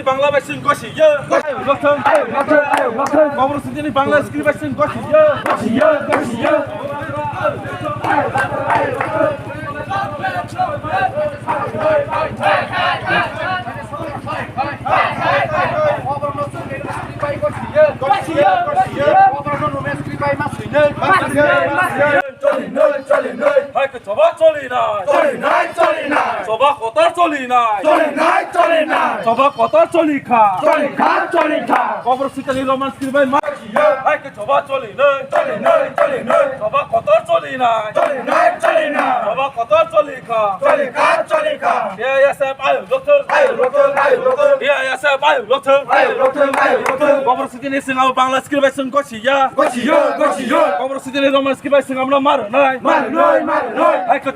বাংলাদেশের গছি কবরস্থানের বাংলা স্ক্রিপ্ট গছি সবা কতার চলি নাই সবা কতার চলি খা কবরস্থানের রোমান স্ক্রিপ্ট সবা চলি নাই সবা কতার চলি নাই সবা কতার চলি খা কবরস্থানের সিঙ্গাও বাংলা স্ক্রিপ্ট গছিয়া কবরস্থানের রোমান স্ক্রিপ্ট আমরা মার নাই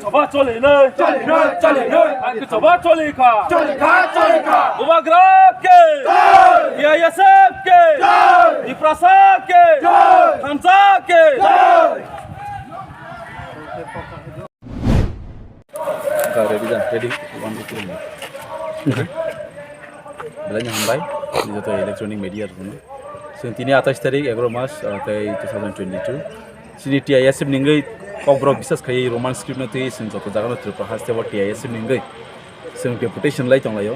সবা চলি নাই সবা চলি খা উবাগ্রাক কে ইয়াসেব কে ইপ্রাসা কে খানসা কে ready 1 2 3 belanya hambai joto electronic media runo so tini 28 tarik 11 mas 2022 sini TISF ningai Kokborok bisas khai roman script na tei sing joto jaga no tripa haste wa TISF ningai sing deputation lai tonglayo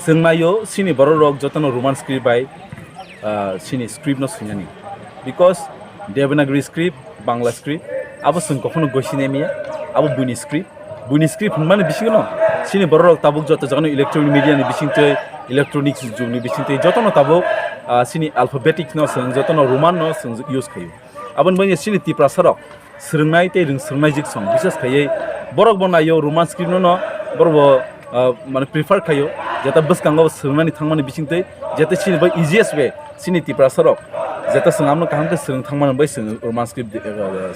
sing nayo sini borok joto no roman script bai sini script no sinani because Devanagari script Bangla script abo sing kokhono goshine miya abo buini script মানে বিশিং ন সিনি বড় তাবুক যত যখন electronic media নি বিশিংতে electronics যুগনি বিশিংতে যত ন তাবুক সিনি alphabetic ন song যত ন রোমান ন সং ইউজ খায় আবন বনি সিনি তিপ্রা সরক স্রংনাই তে রিং স্রংনাই জিক সং বিশেষ খায় বড়ক বনাयो রোমান স্ক্রিপ্ট ন বড় মানে প্রিফার খায় যেটা বসকাঙ্গ স্রংনানি থাংমানি বিশিংতে যেটা সিনি বাই ইজিয়েস্ট ওয়ে সিনি তিপ্রা সরক যেটা সঙ্গামনো কাহামকে স্রং থাংমানি বাই সং রোমান স্ক্রিপ্ট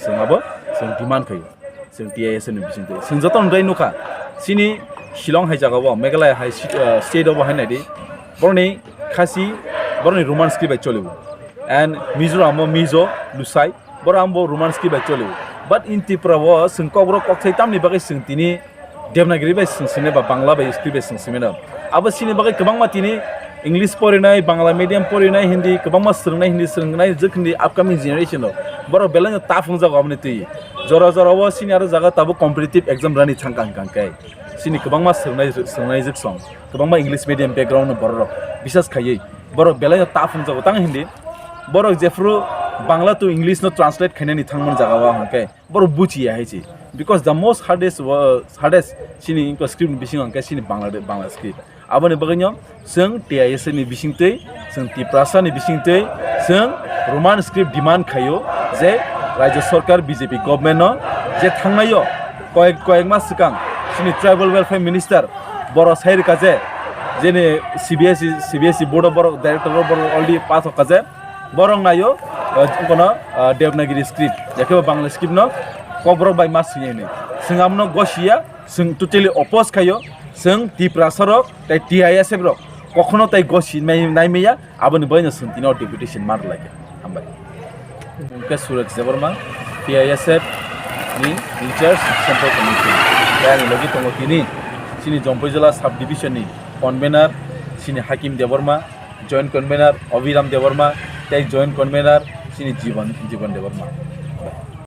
সঙ্গাবো সং ডিমান্ড খায় जों TISF नि बिसिंते जों जतन दै नुखा सिनि शिलं हाय जागाव मेघालय हाय स्टेट अफ हाय नायदि बरनि खासि बरनि रोमान स्क्रिप्ट चलिबो एंड मिजोराम मिजो लुसाइ बरामबो रोमान स्क्रिप्ट चलिबो बाट इन त्रिपुराव जों कब्रक कक्थै तामनि बागै जों तिनि देवनागरि बाय जों सिने बा बांला बाय स्क्रिप्ट जों सिमेना आबो सिनि बागै गोबां मा तिनि इंग्लिश फरायनाय बांला मीडियम फरायनाय हिंदी गोबां मा सोलोंनाय हिंदी सोलोंनाय जोंनि आपकामिं जेनेरेशन बर बेलानो ताफुं जागो आमने तै जरा जराव सिनि आरो जागा ताबो कम्पिटिटिव एग्जाम रानि थांकांकांकाय सिनि गोबां मा सोलोंनाय जों सं गोबां मा इंग्लिश मीडियम बैकग्राउंड बर बिसास खायै बर बेलानो ताफुं जागो तां हिंदी बर जेफ्रु Bangla to English no translate खायनानि थांमोन जागावा हांकाय बर बुचिया हायछि बिकॉज द मोस्ट हार्डेस्ट सिनि इंको स्क्रिप्ट बिसिं हांकाय सिनि बांला स्क्रिप्ट आबोनि बगैनो जों TISF नि बिसिंतै जों तिप्रासा नि बिसिंतै जों रोमान स्क्रिप्ट डिमांड खायो जे राज्य सरकार बीजेपी गभर्नमेंट जे थांनायो कयेक मास सिगां सिनि ट्राइबल वेलफेयर मिनिस्टार बर साइर काजे जेने CBSE बोर्ड बर डाइरेक्टर बर अलरेडी पास काजे बर नायो कोन देवनागरी स्क्रिप्ट जेखौ बांला स्क्रिप्ट न कब्रक बाय मास सिने सिंगामनो गसिया जों टोटली अपोज खायो जों तिप्रासरक ताइ TISF रक कखनो ताइ गसि नायमेया आबोनि बयनो सोंतिनाव डेपुटेशन मार लागे हामबाय उनके सुरज जबरमा TISF नि रिसर्च सेंट्रल कमिटि यानि लगी तंगो तिनि सिनि जम्पै जिल्ला सब डिविजन नि कन्वेनर सिनि हाकिम देवर्मा जॉइंट कन्वेनर अभिराम देवर्मा ताइ जॉइंट कन्वेनर सिनि जीवन देवर्मा